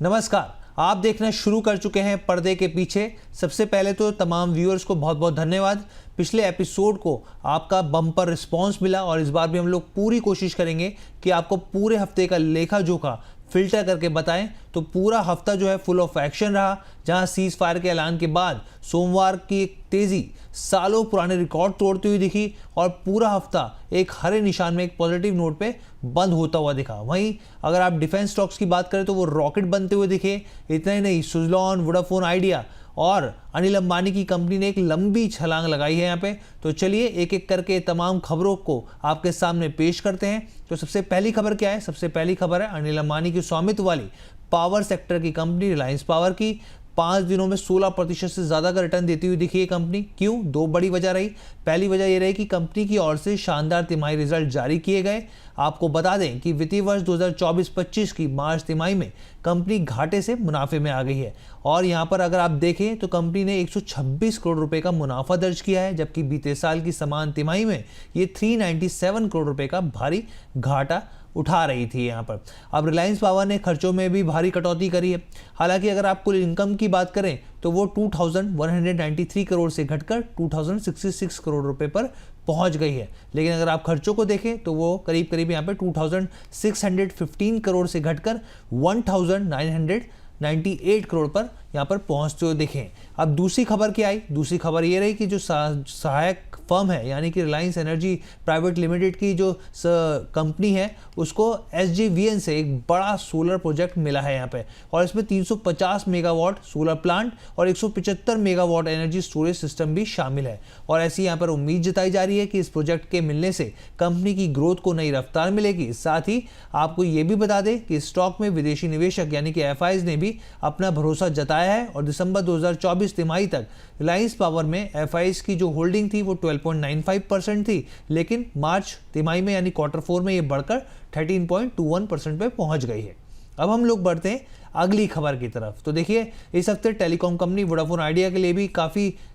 नमस्कार, आप देखना शुरू कर चुके हैं पर्दे के पीछे। सबसे पहले तो तमाम व्यूअर्स को बहुत बहुत धन्यवाद। पिछले एपिसोड को आपका बम्पर रिस्पांस मिला और इस बार भी हम लोग पूरी कोशिश करेंगे कि आपको पूरे हफ्ते का लेखा जोखा फिल्टर करके बताएं। तो पूरा हफ्ता जो है फुल ऑफ एक्शन रहा, जहां सीज फायर के ऐलान के बाद सोमवार की एक तेजी सालों पुराने रिकॉर्ड तोड़ती हुई दिखी और पूरा हफ्ता एक हरे निशान में एक पॉजिटिव नोट पे बंद होता हुआ दिखा। वहीं अगर आप डिफेंस स्टॉक्स की बात करें तो वो रॉकेट बनते हुए दिखे। इतना ही नहीं, सुज़लॉन, वोडाफोन आइडिया और अनिल अंबानी की कंपनी ने एक लंबी छलांग लगाई है यहाँ पे। तो चलिए एक एक करके तमाम खबरों को आपके सामने पेश करते हैं। तो सबसे पहली खबर क्या है? सबसे पहली खबर है अनिल अंबानी की स्वामित्व वाली पावर सेक्टर की कंपनी रिलायंस पावर की। 5 दिनों में 16% से ज़्यादा का रिटर्न देती हुई दिखी ये कंपनी। क्यों? 2 बड़ी वजह रही। पहली वजह ये रही कि कंपनी की ओर से शानदार तिमाही रिजल्ट जारी किए गए। आपको बता दें कि वित्तीय वर्ष 2024-25 की मार्च तिमाही में कंपनी घाटे से मुनाफे में आ गई है और यहाँ पर अगर आप देखें तो कंपनी ने 126 करोड़ रुपए का मुनाफा दर्ज किया है, जबकि बीते साल की समान तिमाही में ये 397 करोड़ रुपए का भारी घाटा उठा रही थी यहाँ पर। अब रिलायंस पावर ने खर्चों में भी भारी कटौती करी है। हालांकि अगर आप कुल इनकम की बात करें तो वो 2193 करोड़ से घटकर 2066 करोड़ रुपए पर पहुंच गई है। लेकिन अगर आप खर्चों को देखें तो वो करीब करीब यहाँ पे 2615 करोड़ से घटकर 1998 करोड़ पर यहाँ पर पहुंचते हुए दिखे। अब दूसरी खबर क्या आई? दूसरी खबर ये रही कि जो सहायक फर्म है यानी कि रिलायंस एनर्जी प्राइवेट लिमिटेड की जो कंपनी है उसको SJVN से एक बड़ा सोलर प्रोजेक्ट मिला है यहाँ पे और इसमें 350 मेगावाट सोलर प्लांट और 175 मेगावाट एनर्जी स्टोरेज सिस्टम भी शामिल है। और ऐसी यहाँ पर उम्मीद जताई जा रही है कि इस प्रोजेक्ट के मिलने से कंपनी की ग्रोथ को नई रफ्तार मिलेगी। साथ ही आपको ये भी बता दें कि स्टॉक में विदेशी निवेशक यानी कि FIs ने भी अपना भरोसा जताया है और दिसंबर 2024 तिमाही तक रिलायंस पावर में FIs की जो होल्डिंग थी वो 12.95% थी, लेकिन मार्च तिमाही में यानी Q4 में ये बढ़कर 13.21% पे पहुंच गई है। अब हम लोग बढ़ते हैं अगली खबर की तरफ। तो देखिए इस हफ्ते टेलीकॉम कंपनी वोडाफोन आइडिया के लिए भी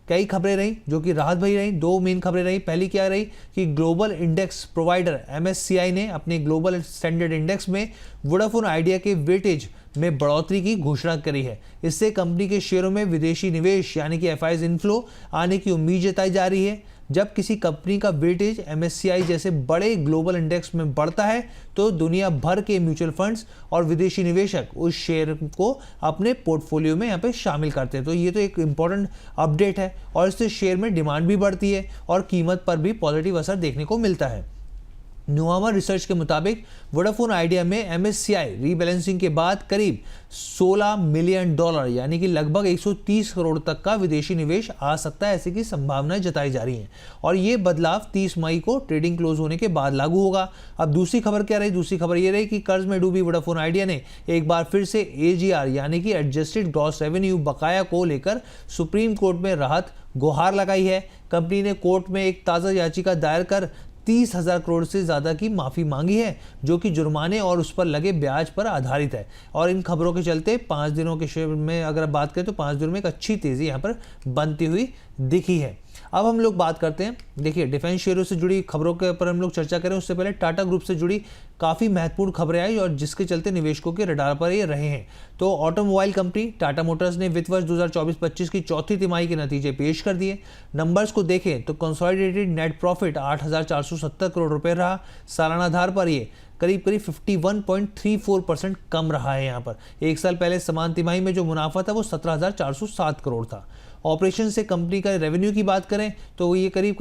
कई खबरें रही जो कि राहत भरी रही। 2 मेन खबरें रही। पहली क्या रही कि ग्लोबल इंडेक्स प्रोवाइडर MSCI ने अपने ग्लोबल स्टैंडर्ड इंडेक्स में वोडाफोन आइडिया के वेटेज में बढ़ोतरी की घोषणा करी है। इससे कंपनी के शेयरों में विदेशी निवेश यानी कि FIs इनफ्लो आने की उम्मीद जताई जा रही है। जब किसी कंपनी का वेटेज MSCI जैसे बड़े ग्लोबल इंडेक्स में बढ़ता है तो दुनिया भर के म्यूचुअल फंड्स और विदेशी निवेशक उस शेयर को अपने पोर्टफोलियो में यहाँ पे शामिल करते हैं। तो ये तो एक इम्पॉर्टेंट अपडेट है और इससे शेयर में डिमांड भी बढ़ती है और कीमत पर भी पॉजिटिव असर देखने को मिलता है। नुआमा रिसर्च के मुताबिक वोडाफोन आइडिया में MSCI रीबैलेंसिंग के बाद करीब $16 मिलियन यानी कि लगभग 130 करोड़ तक का विदेशी निवेश आ सकता है, ऐसे की संभावनाएं जताई जा रही हैं और ये बदलाव 30 मई को ट्रेडिंग क्लोज होने के बाद लागू होगा। अब दूसरी खबर क्या रही? दूसरी खबर ये रही कि कर्ज में डूबी वोडाफोन आइडिया ने एक बार फिर से AGR यानी कि एडजस्टेड ग्रॉस रेवेन्यू बकाया को लेकर सुप्रीम कोर्ट में राहत गुहार लगाई है। कंपनी ने कोर्ट में एक ताज़ा याचिका दायर कर 30,000 करोड़ से ज़्यादा की माफ़ी मांगी है, जो कि जुर्माने और उस पर लगे ब्याज पर आधारित है। और इन खबरों के चलते 5 दिनों के शेयर में अगर बात करें तो 5 दिनों में एक अच्छी तेज़ी यहाँ पर बनती हुई दिखी है। अब हम लोग बात करते हैं, देखिए डिफेंस शेयरों से जुड़ी खबरों के ऊपर हम लोग चर्चा करें उससे पहले टाटा ग्रुप से जुड़ी काफ़ी महत्वपूर्ण खबरें आई और जिसके चलते निवेशकों के रडार पर ये रहे हैं। तो ऑटोमोबाइल कंपनी टाटा मोटर्स ने वित्त वर्ष 2024-25 की चौथी तिमाही के नतीजे पेश कर दिए। नंबर्स को देखें तो कंसोलिडेटेड नेट प्रॉफिट 8,470 करोड़ रुपए रहा। सालाना आधार पर ये करीब 51.34% कम रहा है। यहाँ पर एक साल पहले समान तिमाही में जो मुनाफा था वो 17,407 करोड़ था। ऑपरेशन से कंपनी का रेवेन्यू की बात करें तो ये करीब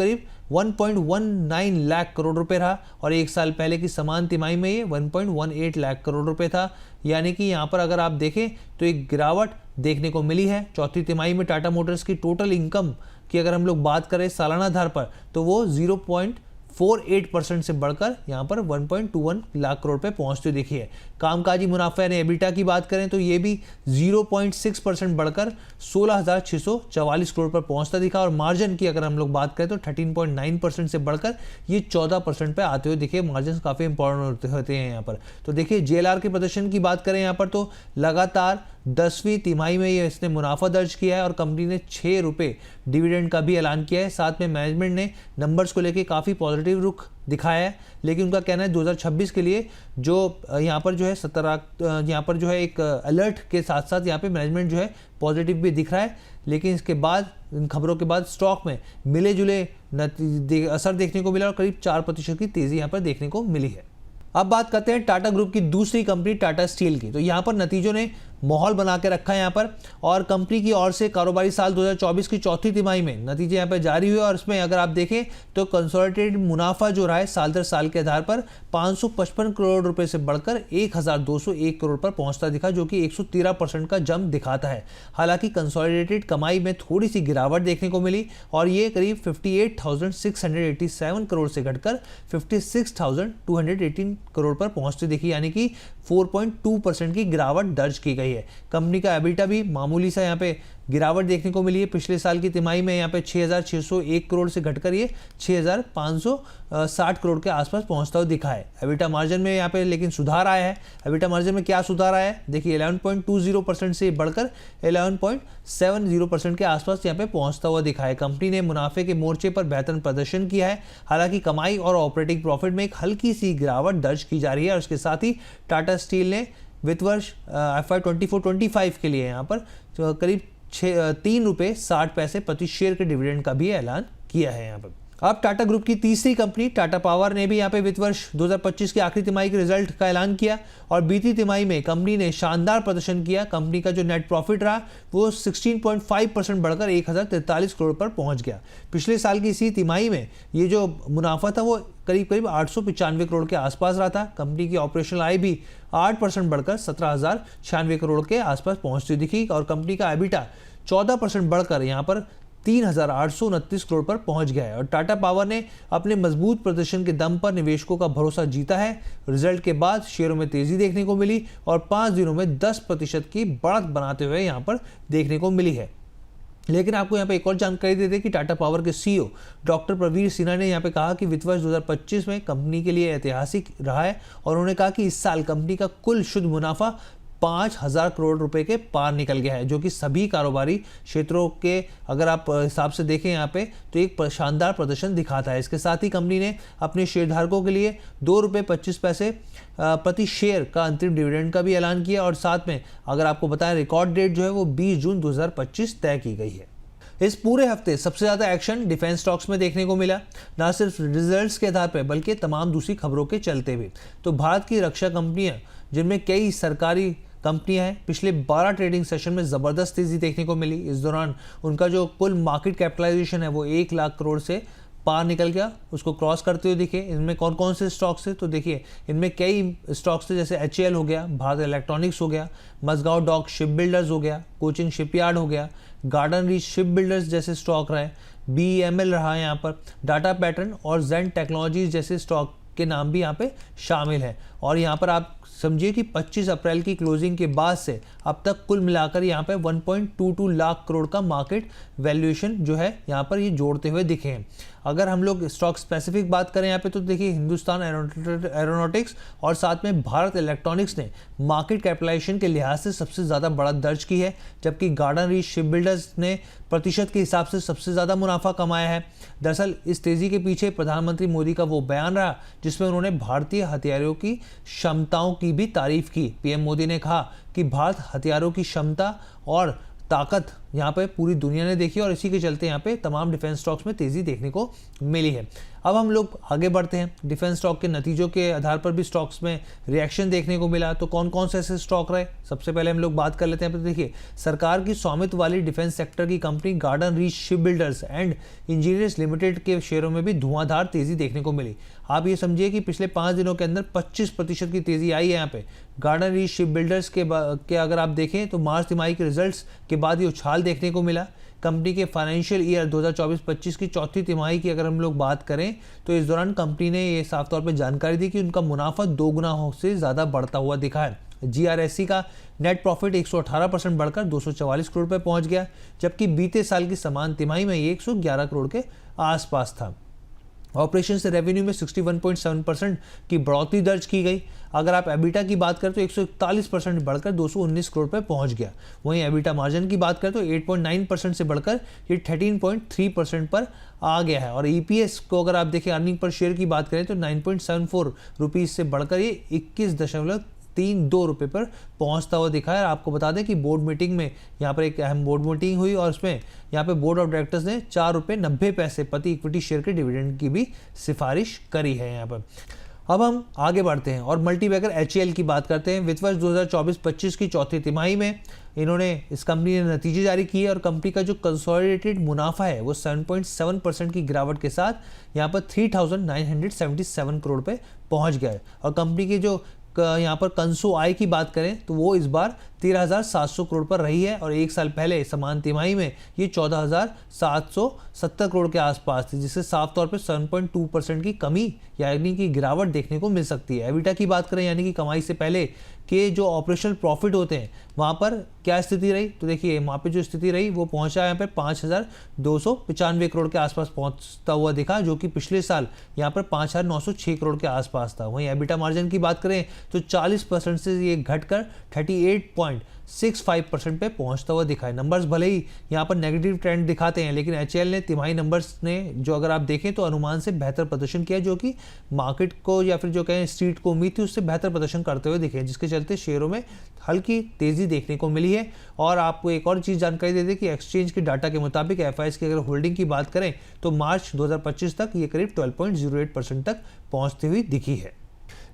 1.19 लाख करोड़ रुपए रहा और एक साल पहले की समान तिमाही में ये 1.18 लाख करोड़ रुपए था। यानी कि यहाँ पर अगर आप देखें तो एक गिरावट देखने को मिली है। चौथी तिमाही में टाटा मोटर्स की टोटल इनकम की अगर हम लोग बात करें सालाना आधार पर तो वो 0.48% से बढ़कर यहाँ पर 1.21 लाख करोड़ पे पहुँचते दिखी है। कामकाजी मुनाफा यानी एबिटा की बात करें तो ये भी 0.6% बढ़कर 16,644 करोड़ पर पहुँचता दिखा और मार्जिन की अगर हम लोग बात करें तो 13.9% से बढ़कर ये 14% पे आते हुए दिखे। मार्जिन काफ़ी इंपॉर्टेंट होते हैं यहाँ पर। तो देखिए JLR के प्रदर्शन की बात करें यहाँ पर तो लगातार 10वीं तिमाही में ये इसने मुनाफा दर्ज किया है और कंपनी ने 6 रुपये डिविडेंड का भी ऐलान किया है। साथ में मैनेजमेंट ने नंबर्स को लेकर काफ़ी पॉजिटिव रुख दिखाया है, लेकिन उनका कहना है 2026 के लिए जो यहाँ पर जो है 17 यहाँ पर जो है एक अलर्ट के साथ साथ यहाँ पे मैनेजमेंट जो है पॉजिटिव भी दिख रहा है, लेकिन इसके बाद इन खबरों के बाद स्टॉक में मिले जुले असर देखने को मिला और करीब 4% की तेजी यहाँ पर देखने को मिली है। अब बात करते हैं टाटा ग्रुप की दूसरी कंपनी टाटा स्टील की। तो यहाँ पर नतीजों ने माहौल बना के रखा है यहाँ पर, और कंपनी की ओर से कारोबारी साल 2024 की चौथी तिमाही में नतीजे यहाँ पर जारी हुए, और इसमें अगर आप देखें तो कंसोलिडेटेड मुनाफा जो रहा है साल दर साल के आधार पर 555 करोड़ रुपए से बढ़कर 1201 करोड़ पर पहुंचता दिखा, जो कि 113% का जंप दिखाता है। हालांकि कंसोलिडेटेड कमाई में थोड़ी सी गिरावट देखने को मिली और ये करीब 58,687 करोड़ से घटकर 56,218 करोड़ पर पहुंचती दिखी, यानी कि 4.2% की गिरावट दर्ज की गई है। कंपनी का एबिटा भी मामूली सा यहाँ पे गिरावट देखने को मिली है। पिछले साल की तिमाही में यहाँ पे 6,601 करोड़ से घटकर ये 6,560 करोड़ के आसपास पहुंचता हुआ दिखा है। एबिटा मार्जिन में यहाँ पे लेकिन सुधार आया है। एबिटा मार्जिन में क्या सुधार आया है, देखिए 11.20% से बढ़कर 11.70% के आसपास यहाँ पे पहुंचता हुआ दिखा है। कंपनी ने मुनाफे के मोर्चे पर बेहतर प्रदर्शन किया है। हालांकि कमाई और ऑपरेटिंग प्रॉफिट में एक हल्की सी गिरावट दर्ज की जा रही है, और इसके साथ ही टाटा स्टील ने वित्त वर्ष FY 24-25 के लिए यहाँ पर करीब 3 रुपये 60 पैसे प्रति शेयर के डिविडेंड का भी ऐलान किया है यहाँ पर। अब टाटा ग्रुप की तीसरी कंपनी टाटा पावर ने भी यहाँ पे वित्त वर्ष 2025 की आखिरी तिमाही के रिजल्ट का ऐलान किया, और बीती तिमाही में कंपनी ने शानदार प्रदर्शन किया। कंपनी का जो नेट प्रॉफिट रहा वो 16.5% बढ़कर 1043 करोड़ पर पहुंच गया। पिछले साल की इसी तिमाही में ये जो मुनाफा था वो करीब 895 करोड़ के आसपास रहा था। कंपनी की ऑपरेशनल आय भी 8% बढ़कर 17,096 करोड़ के आसपास पहुंचती दिखी, और कंपनी का एबिटा 14% बढ़कर यहाँ पर 3,829 करोड़ पर पहुंच गया है। और टाटा पावर ने अपने मजबूत प्रदर्शन के दम पर निवेशकों का भरोसा जीता है। रिजल्ट के बाद शेयरों में तेजी देखने को मिली और 5 दिनों में 10% की बढ़त बनाते हुए यहाँ पर देखने को मिली है। लेकिन आपको यहाँ पे एक और जानकारी देते हैं कि टाटा पावर के CEO डॉक्टर प्रवीर सिन्हा ने यहाँ पे कहा कि वित्त वर्ष 2025 में कंपनी के लिए ऐतिहासिक रहा है, और उन्होंने कहा कि इस साल कंपनी का कुल शुद्ध मुनाफा 5,000 करोड़ रुपए के पार निकल गया है, जो कि सभी कारोबारी क्षेत्रों के अगर आप हिसाब से देखें यहाँ पे तो एक शानदार प्रदर्शन दिखाता है। इसके साथ ही कंपनी ने अपने शेयरधारकों के लिए 2 रुपये 25 पैसे प्रति शेयर का अंतरिम डिविडेंड का भी ऐलान किया, और साथ में अगर आपको बताएं रिकॉर्ड डेट जो है वो 20 जून 2025 तय की गई है। इस पूरे हफ्ते सबसे ज़्यादा एक्शन डिफेंस स्टॉक्स में देखने को मिला, ना सिर्फ रिजल्ट्स के आधार पर बल्कि तमाम दूसरी खबरों के चलते भी। तो भारत की रक्षा कंपनियां जिनमें कई सरकारी कंपनियां हैं, पिछले 12 ट्रेडिंग सेशन में ज़बरदस्त तेज़ी देखने को मिली। इस दौरान उनका जो कुल मार्केट कैपिटलाइजेशन है वो 1 लाख करोड़ से पार निकल गया, उसको क्रॉस करते हुए दिखे। इनमें कौन कौन से स्टॉक्स थे, तो देखिए इनमें कई स्टॉक्स थे, जैसे HAL हो गया, भारत इलेक्ट्रॉनिक्स हो गया, मजगांव डॉक शिप बिल्डर्स हो गया, कोचिंग शिपयार्ड हो गया, गार्डन रीच शिप बिल्डर्स जैसे स्टॉक रहे, BEML रहा है यहाँ पर, डाटा पैटर्न और जेन टेक्नोलॉजीज जैसे स्टॉक के नाम भी यहाँ पे शामिल हैं। और यहाँ पर आप समझिए कि 25 अप्रैल की क्लोजिंग के बाद से अब तक कुल मिलाकर यहाँ पे 1.22 लाख करोड़ का मार्केट वैल्यूएशन जो है यहाँ पर ये जोड़ते हुए दिखे हैं। अगर हम लोग स्टॉक स्पेसिफिक बात करें यहाँ पे तो देखिए हिंदुस्तान एरोनॉटिक्स और साथ में भारत इलेक्ट्रॉनिक्स ने मार्केट कैपिटलाइजेशन के लिहाज से सबसे ज़्यादा बढ़त दर्ज की है, जबकि गार्डन रीच शिप बिल्डर्स ने प्रतिशत के हिसाब से सबसे ज़्यादा मुनाफा कमाया है। दरअसल इस तेज़ी के पीछे प्रधानमंत्री मोदी का वो बयान रहा जिसमें उन्होंने भारतीय हथियारों की क्षमताओं की भी तारीफ की। PM मोदी ने कहा कि भारत हथियारों की क्षमता और ताकत यहाँ पे पूरी दुनिया ने देखी, और इसी के चलते यहाँ पे तमाम डिफेंस स्टॉक्स में तेज़ी देखने को मिली है। अब हम लोग आगे बढ़ते हैं। डिफेंस स्टॉक के नतीजों के आधार पर भी स्टॉक्स में रिएक्शन देखने को मिला, तो कौन कौन से ऐसे स्टॉक रहे, सबसे पहले हम लोग बात कर लेते हैं। तो देखिए सरकार की स्वामित्व वाली डिफेंस सेक्टर की company garden reach ship builders and engineers limited के शेयरों में भी धुआंधार तेज़ी देखने को मिली। आप ये समझिए कि पिछले 5 दिनों के अंदर 25% की तेज़ी आई है यहाँ पे। गार्डन रीच शिप बिल्डर्स के अगर आप देखें तो मार्च तिमाही के रिजल्ट्स के बाद ये उछाल देखने को मिला। कंपनी के फाइनेंशियल ईयर 2024-25 की चौथी तिमाही की अगर हम लोग बात करें तो इस दौरान कंपनी ने ये साफ तौर पर जानकारी दी कि उनका मुनाफा 2 गुना से ज़्यादा बढ़ता हुआ दिखा है। GRSE का नेट प्रॉफिट 118% बढ़कर 244 करोड़ पर पहुंच गया, जबकि बीते साल की समान तिमाही में ये 111 करोड़ के आसपास था। ऑपरेशन से रेवेन्यू में 61.7% की बढ़ोतरी दर्ज की गई। अगर आप एबिटा की बात करें तो 141% बढ़कर 219 करोड़ पे पहुंच गया। वहीं एबिटा मार्जिन की बात करें तो 8.9% से बढ़कर ये 13.3% पर आ गया है। और ईपीएस को अगर आप देखें, अर्निंग पर शेयर की बात करें तो 9.74 रुपीज़ से बढ़कर ये 21.32 रुपये पर पहुंचता हुआ दिखा है। आपको बता दें कि बोर्ड मीटिंग में यहाँ पर एक अहम बोर्ड मीटिंग हुई और उसमें यहाँ पे बोर्ड ऑफ डायरेक्टर्स ने 4.90 रुपये प्रति इक्विटी शेयर के डिविडेंड की भी सिफारिश करी है यहाँ पर। अब हम आगे बढ़ते हैं और मल्टीबैगर एचएएल की बात करते हैं। वित्त वर्ष 2024-25 की चौथी तिमाही में इन्होंने इस कंपनी ने नतीजे जारी किए और कंपनी का जो कंसोलिडेटेड मुनाफा है वो 7.7% की गिरावट के साथ यहाँ पर 3,977 करोड़ पे पहुँच गया है। और कंपनी की जो यहाँ पर कंसो आय की बात करें तो वो इस बार 13,700 करोड़ पर रही है और एक साल पहले समान तिमाही में ये 14,770 करोड़ के आसपास थी, जिससे साफ तौर पे 7.2% की कमी यानी कि गिरावट देखने को मिल सकती है। एबिटा की बात करें यानी कि कमाई से पहले के जो ऑपरेशनल प्रॉफिट होते हैं वहाँ पर क्या स्थिति रही, तो देखिए वहाँ पे जो स्थिति रही वो पहुँचा यहाँ पे 5,295 करोड़ के आसपास पहुँचता हुआ दिखा, जो कि पिछले साल यहाँ पर 5,906 करोड़ के आसपास था। वहीं एबिटा मार्जिन की बात करें तो 40% से ये घटकर 38.65% पे पहुंचता हुआ दिखा है। नंबर्स भले ही यहाँ पर नेगेटिव ट्रेंड दिखाते हैं, लेकिन एचएएल ने तिमाही नंबर्स ने जो अगर आप देखें तो अनुमान से बेहतर प्रदर्शन किया, जो कि मार्केट को या फिर जो कहें स्ट्रीट को उम्मीद थी उससे बेहतर प्रदर्शन करते हुए दिखे, जिसके चलते शेयरों में हल्की तेजी देखने को मिली है। और आपको एक और चीज़ जानकारी दे दें कि एक्सचेंज के डाटा के मुताबिक एफआईएस की अगर होल्डिंग की बात करें तो मार्च 2025 तक ये करीब 12.08% तक पहुंचती हुई दिखी है।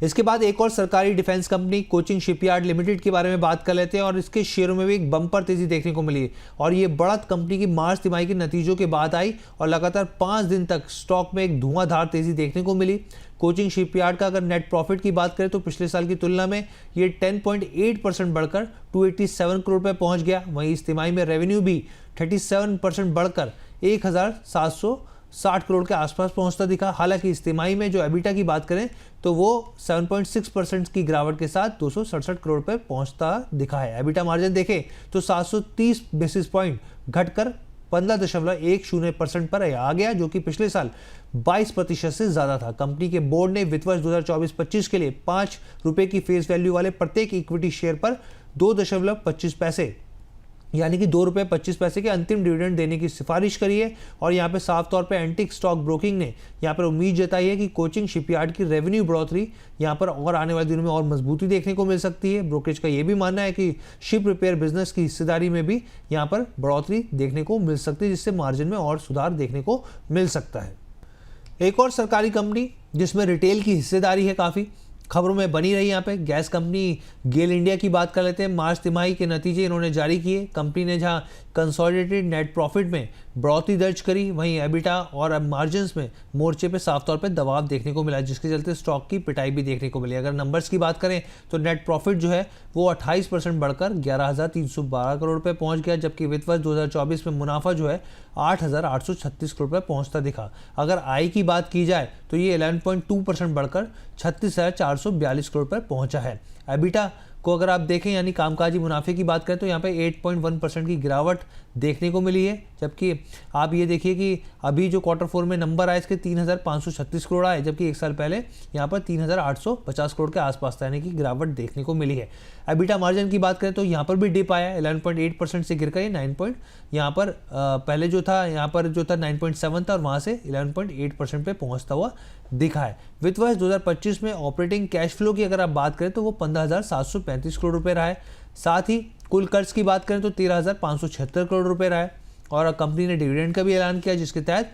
इसके बाद एक और सरकारी defence company Cochin shipyard limited के बारे में बात कर लेते हैं और इसके शेयरों में भी एक बम्पर तेजी देखने को मिली और ये बढ़त कंपनी की मार्च तिमाही के नतीजों के बाद आई और लगातार 5 दिन तक स्टॉक में एक धुआंधार तेजी देखने को मिली। कोचिन शिपयार्ड का अगर नेट प्रॉफिट की बात करें तो पिछले साल की तुलना में ये 10.8% बढ़कर 287 करोड़ पे पहुंच गया। वहीं इस तिमाही में रेवेन्यू भी 37% बढ़कर 1,760 करोड़ के आसपास पहुंचता दिखा। हालांकि इस तिमाही में जो एबिटा की बात करें तो वो 7.6% की गिरावट के साथ 267 करोड़ पे पहुंचता दिखा है। एबिटा मार्जिन देखें तो 730 बेसिस पॉइंट घटकर 15.10% पर आ गया, जो कि पिछले साल 22% से ज्यादा था। कंपनी के बोर्ड ने वित्त वर्ष 2024-25 के लिए 5 रुपए की फेस वैल्यू वाले प्रत्येक इक्विटी शेयर पर 2.25 पैसे यानी कि 2 रुपये 25 पैसे के अंतिम डिविडेंड देने की सिफारिश करी है। और यहाँ पे साफ तौर पे एंटिक स्टॉक ब्रोकिंग ने यहाँ पर उम्मीद जताई है कि कोचिन शिपयार्ड की रेवेन्यू बढ़ोतरी यहाँ पर और आने वाले दिनों में और मजबूती देखने को मिल सकती है। ब्रोकरेज का ये भी मानना है कि शिप रिपेयर बिजनेस की हिस्सेदारी में भी यहाँ पर बढ़ोतरी देखने को मिल सकती है, जिससे मार्जिन में और सुधार देखने को मिल सकता है। एक और सरकारी कंपनी जिसमें रिटेल की हिस्सेदारी है काफ़ी खबरों में बनी रही, यहाँ पे गैस कंपनी गेल इंडिया की बात कर लेते हैं। मार्च तिमाही के नतीजे इन्होंने जारी किए। कंपनी ने जहाँ कंसोलिडेटेड नेट प्रॉफिट में बढ़ोतरी दर्ज करी, वहीं एबिटा और मार्जिन्स में मोर्चे पे साफ तौर पे दबाव देखने को मिला, जिसके चलते स्टॉक की पिटाई भी देखने को मिली। अगर नंबर्स की बात करें तो नेट प्रॉफिट जो है वो 28% बढ़कर 11,312 करोड़ पे पहुंच गया, जबकि वित्त वर्ष 2024 में मुनाफा जो है 8,836 करोड़ पे पहुंचता दिखा। अगर आय की बात की जाए तो ये 11.2% बढ़कर 36,442 करोड़ पर पहुंचा है। एबिटा को अगर आप देखें यानी कामकाजी मुनाफे की बात करें तो यहाँ पे 8.1% की गिरावट देखने को मिली है, जबकि आप ये देखिए कि अभी जो Q4 में नंबर आए इसके 3,536 करोड़ आए, जबकि एक साल पहले यहाँ पर 3,850 करोड़ के आसपास था, यानी कि गिरावट देखने को मिली है। एबिटा मार्जिन की बात करें तो यहाँ पर भी डिप आया, 11.8% से गिर कर 9 यहाँ पर पहले जो था यहाँ पर जो था 9.7 था और वहाँ से 11.8% पे पहुँचता हुआ दिखा है। वित्त वर्ष 2025 में ऑपरेटिंग कैश फ्लो की अगर आप बात करें तो वो 15,735 करोड़ रुपए रहा है। साथ ही कुल कर्ज की बात करें तो 13,576 करोड़ रुपए रहा है। और कंपनी ने डिविडेंड का भी ऐलान किया, जिसके तहत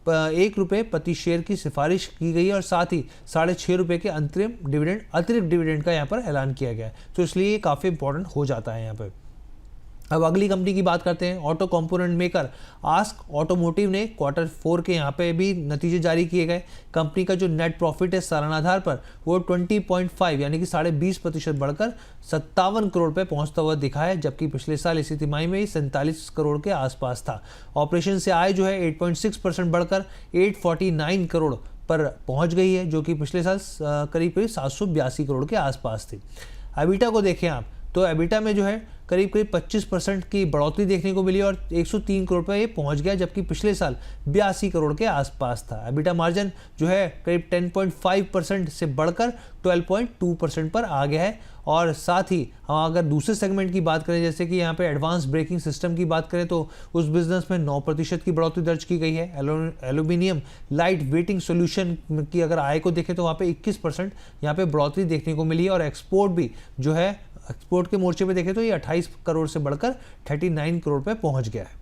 1 रुपये प्रति शेयर की सिफारिश की गई और साथ ही 6.5 रुपये के अतिरिक्त डिविडेंड का यहाँ पर ऐलान किया गया है। तो इसलिए ये काफ़ी इंपॉर्टेंट हो जाता है यहाँ पर। अब अगली कंपनी की बात करते हैं। Auto component maker ask automotive ने Q4 के यहाँ पे भी नतीजे जारी किए गए। कंपनी का जो नेट प्रॉफिट है सालाना आधार पर वो 20.5 यानी कि 20.5% बढ़कर 57 करोड़ पे पहुँचता हुआ दिखा है, जबकि पिछले साल इसी तिमाही में 47 करोड़ के आसपास था। ऑपरेशन से आय जो है 8.6% बढ़कर 849 करोड़ पर पहुँच गई है, जो कि पिछले साल करीब 782 करोड़ के आसपास थी। एबिटा को देखें आप तो एबिटा में जो है करीब करीब 25% की बढ़ोतरी देखने को मिली और 103 करोड़ पर ये पहुंच गया, जबकि पिछले साल 82 करोड़ के आसपास था। एबिटा मार्जिन जो है करीब 10.5% से बढ़कर 12.2% पर आ गया है। और साथ ही हम अगर दूसरे सेगमेंट की बात करें, जैसे कि यहाँ पे एडवांस ब्रेकिंग सिस्टम की बात करें, तो उस बिजनेस में 9% की बढ़ोतरी दर्ज की गई है। एल्यूमिनियम लाइट वेटिंग सोल्यूशन की अगर आय को देखें तो वहाँ पे 21% यहाँ पे बढ़ोतरी देखने को मिली है। और एक्सपोर्ट भी जो है, एक्सपोर्ट के मोर्चे पे देखें तो ये 28 करोड़ से बढ़कर 39 करोड़ पे पहुंच गया है।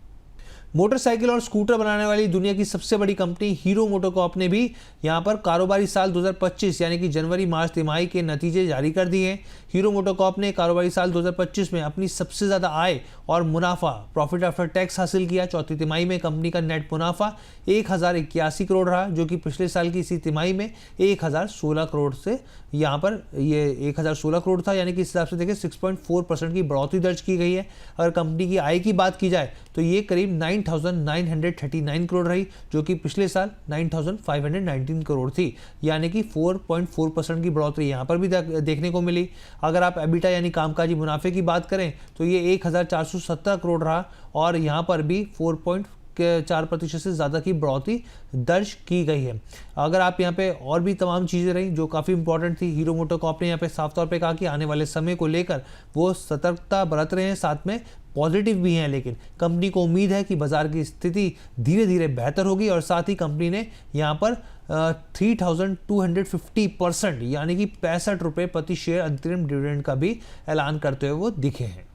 मोटरसाइकिल और स्कूटर बनाने वाली दुनिया की सबसे बड़ी कंपनी हीरो मोटोकॉर्प ने भी यहां पर कारोबारी साल 2025 यानी कि जनवरी मार्च तिमाही के नतीजे जारी कर दिए हैं। हीरो मोटोकॉर्प ने कारोबारी साल 2025 में अपनी सबसे ज़्यादा आय और मुनाफा प्रॉफिट आफ्टर टैक्स हासिल किया। चौथी तिमाही में कंपनी का नेट मुनाफा 1081 करोड़ रहा, जो कि पिछले साल की इसी तिमाही में 1016 करोड़ से यहाँ पर ये 1016 करोड़ था, यानी कि इस हिसाब से देखिए 6.4% की बढ़ोतरी दर्ज की गई है। अगर कंपनी की आय की बात की जाए तो ये करीब 9,939 करोड़ रही, जो कि पिछले साल 9,519 करोड़ थी, यानी कि 4.4% की बढ़ोतरी यहाँ पर भी देखने को मिली। अगर आप एबिटा यानी कामकाजी मुनाफे की बात करें तो ये 1,417 करोड़ रहा और यहाँ पर भी 4.4% से ज़्यादा की बढ़ोतरी दर्ज की गई है। अगर आप यहाँ पे और भी तमाम चीज़ें रही जो काफ़ी इंपॉर्टेंट थी, हीरो मोटोकॉर्प ने यहाँ पे साफ तौर पे कहा कि आने वाले समय को लेकर वो सतर्कता बरत रहे हैं, साथ में पॉजिटिव भी हैं, लेकिन कंपनी को उम्मीद है कि बाजार की स्थिति धीरे धीरे बेहतर होगी। और साथ ही कंपनी ने यहाँ पर 3250% यानी कि 65 रुपये प्रति शेयर अंतरिम डिविडेंड का भी ऐलान करते हुए वो दिखे हैं।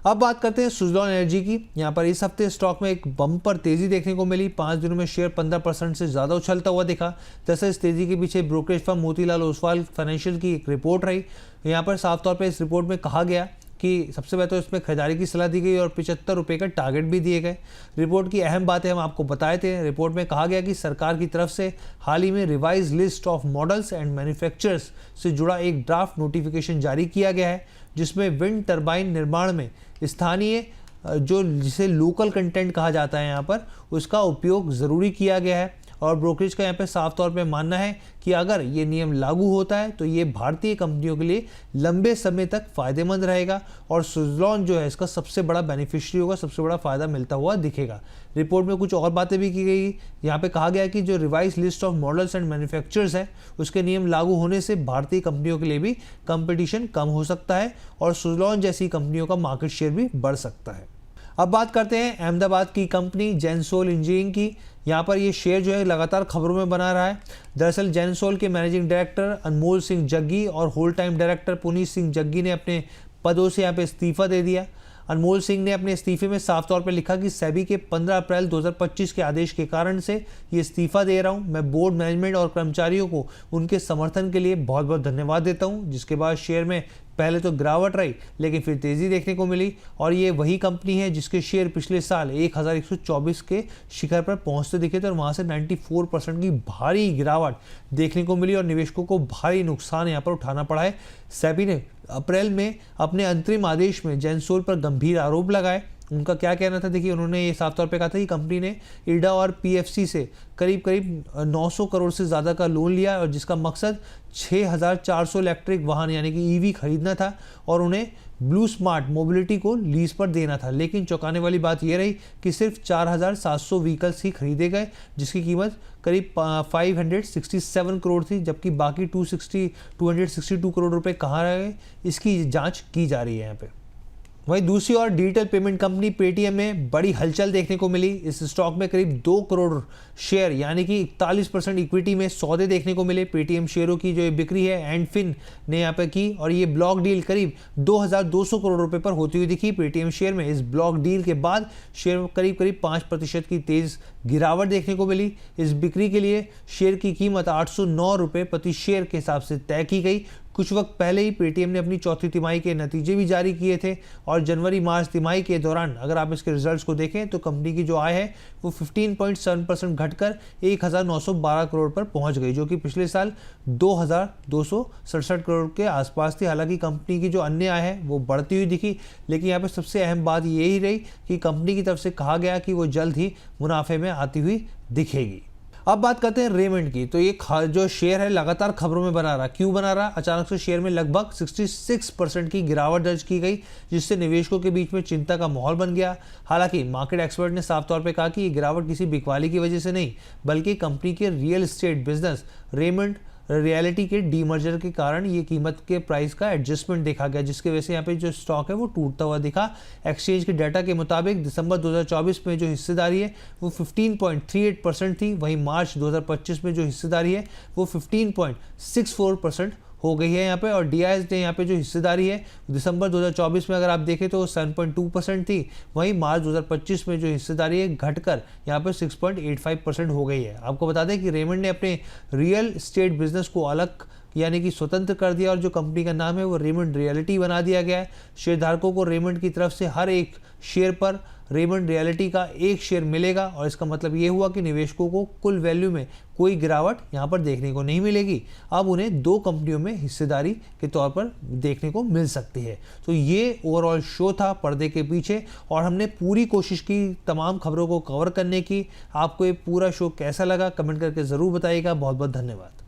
अब बात करते हैं सुज़लॉन एनर्जी की। यहाँ पर इस हफ्ते स्टॉक में एक बम्पर तेजी देखने को मिली। 5 दिनों में शेयर 15% से ज़्यादा उछलता हुआ दिखा। जैसे इस तेजी के पीछे brokerage firm Motilal Oswal financial की एक रिपोर्ट रही। यहाँ पर साफ तौर पर इस रिपोर्ट में कहा गया कि सबसे पहले तो इसमें खरीदारी की सलाह दी गई और 75 रुपये का टारगेट भी दिए गए। रिपोर्ट की अहम बातें हम आपको बताए थे। रिपोर्ट में कहा गया कि सरकार की तरफ से हाल ही में revise list of models and manufacturers से जुड़ा एक ड्राफ्ट नोटिफिकेशन जारी किया गया है, जिसमें विंड टरबाइन निर्माण में स्थानीय जो जिसे लोकल कंटेंट कहा जाता है यहाँ पर, उसका उपयोग ज़रूरी किया गया है। और ब्रोकरेज का यहाँ पे साफ तौर पे मानना है कि अगर ये नियम लागू होता है तो ये भारतीय कंपनियों के लिए लंबे समय तक फ़ायदेमंद रहेगा और सुज़लॉन जो है इसका सबसे बड़ा बेनिफिशियरी होगा, सबसे बड़ा फ़ायदा मिलता हुआ दिखेगा। रिपोर्ट में कुछ और बातें भी की गई। यहाँ पे कहा गया कि जो revise list of models and manufacturers है उसके नियम लागू होने से भारतीय कंपनियों के लिए भी कंपटीशन कम हो सकता है और सुज़लॉन जैसी कंपनियों का मार्केट शेयर भी बढ़ सकता है। अब बात करते हैं अहमदाबाद की कंपनी जेनसोल इंजीनियरिंग की। यहाँ पर ये शेयर जो है लगातार खबरों में बना रहा है। दरअसल जेनसोल के मैनेजिंग डायरेक्टर अनमोल सिंह जग्गी और whole time director Puneet Singh Jaggi ने अपने पदों से यहाँ पे इस्तीफा दे दिया। अनमोल सिंह ने अपने इस्तीफे में साफ तौर पर लिखा कि सेबी के 15 अप्रैल 2025 के आदेश के कारण से ये इस्तीफा दे रहा हूँ। मैं बोर्ड मैनेजमेंट और कर्मचारियों को उनके समर्थन के लिए बहुत बहुत धन्यवाद देता हूँ। जिसके बाद शेयर में पहले तो गिरावट रही लेकिन फिर तेज़ी देखने को मिली और ये वही कंपनी है जिसके शेयर पिछले साल 1124 के शिखर पर पहुंचते दिखे थे और वहां से 94% की भारी गिरावट देखने को मिली और निवेशकों को भारी नुकसान यहां पर उठाना पड़ा है। सेबी ने अप्रैल में अपने अंतरिम आदेश में जेनसोल पर गंभीर आरोप लगाए। उनका क्या कहना था, देखिए उन्होंने ये साफ तौर पे कहा था कि कंपनी ने इरडा और पीएफसी से करीब 900 करोड़ से ज़्यादा का लोन लिया और जिसका मकसद 6400 इलेक्ट्रिक वाहन यानी कि ईवी खरीदना था और उन्हें ब्लू स्मार्ट मोबिलिटी को लीज पर देना था। लेकिन चौंकाने वाली बात यह रही कि सिर्फ 4700 व्हीकल्स ही खरीदे गए जिसकी कीमत करीब 567 करोड़ थी, जबकि बाकी 262 करोड़ रुपए कहाँ रहे इसकी जाँच की जा रही है यहाँ पे। वहीं दूसरी ओर डिजिटल पेमेंट कंपनी पेटीएम में बड़ी हलचल देखने को मिली। इस स्टॉक में करीब 2 करोड़ शेयर यानी कि 41% इक्विटी में सौदे देखने को मिले। पेटीएम शेयरों की जो ये बिक्री है एंडफिन ने यहाँ पे की और ये ब्लॉक डील करीब 2200 करोड़ रुपए पर होती हुई दिखी। पेटीएम शेयर में इस ब्लॉक डील के बाद शेयर में करीब 5% की तेज गिरावट देखने को मिली। इस बिक्री के लिए शेयर की कीमत 809 रुपये प्रति शेयर के हिसाब से तय की गई। कुछ वक्त पहले ही पेटीएम ने अपनी चौथी तिमाही के नतीजे भी जारी किए थे और जनवरी मार्च तिमाही के दौरान अगर आप इसके रिजल्ट्स को देखें तो कंपनी की जो आय है वो 15.7% घटकर 1912 करोड़ पर पहुंच गई, जो कि पिछले साल 2267 करोड़ के आसपास थी। हालांकि कंपनी की जो अन्य आय है वो बढ़ती हुई दिखी, लेकिन यहाँ पे सबसे अहम बात यही रही कि कंपनी की तरफ से कहा गया कि वो जल्द ही मुनाफे में आती हुई दिखेगी। अब बात करते हैं रेमंड की। तो ये जो शेयर है लगातार खबरों में बना रहा। क्यों बना रहा? अचानक से शेयर में लगभग 66% की गिरावट दर्ज की गई, जिससे निवेशकों के बीच में चिंता का माहौल बन गया। हालांकि मार्केट एक्सपर्ट ने साफ तौर पे कहा कि ये गिरावट किसी बिकवाली की वजह से नहीं, बल्कि कंपनी के real estate business Raymond reality के डीमर्जर के कारण ये कीमत के प्राइस का एडजस्टमेंट देखा गया, जिसकी वजह से यहाँ पे जो स्टॉक है वो टूटता हुआ दिखा। एक्सचेंज के डाटा के मुताबिक दिसंबर 2024 में जो हिस्सेदारी है वो 15.38% थी, वहीं मार्च 2025 में जो हिस्सेदारी है वो 15.64% हो गई है यहाँ पे। और डीआईएस ने यहाँ पे जो हिस्सेदारी है दिसंबर 2024 में अगर आप देखें तो 7.2% थी, वहीं मार्च 2025 में जो हिस्सेदारी है घटकर यहाँ पे 6.85% हो गई है। आपको बता दें कि रेमंड ने अपने रियल एस्टेट बिजनेस को अलग यानी कि स्वतंत्र कर दिया और जो कंपनी का नाम है वो रेमंड रियलिटी बना दिया गया है। शेयरधारकों को रेमंड की तरफ से हर एक शेयर पर रेमंड रियलिटी का एक शेयर मिलेगा और इसका मतलब ये हुआ कि निवेशकों को कुल वैल्यू में कोई गिरावट यहाँ पर देखने को नहीं मिलेगी। अब उन्हें 2 कंपनियों में हिस्सेदारी के तौर पर देखने को मिल सकती है। तो ये ओवरऑल शो था पर्दे के पीछे और हमने पूरी कोशिश की तमाम खबरों को कवर करने की। आपको ये पूरा शो कैसा लगा कमेंट करके ज़रूर बताइएगा। बहुत बहुत धन्यवाद।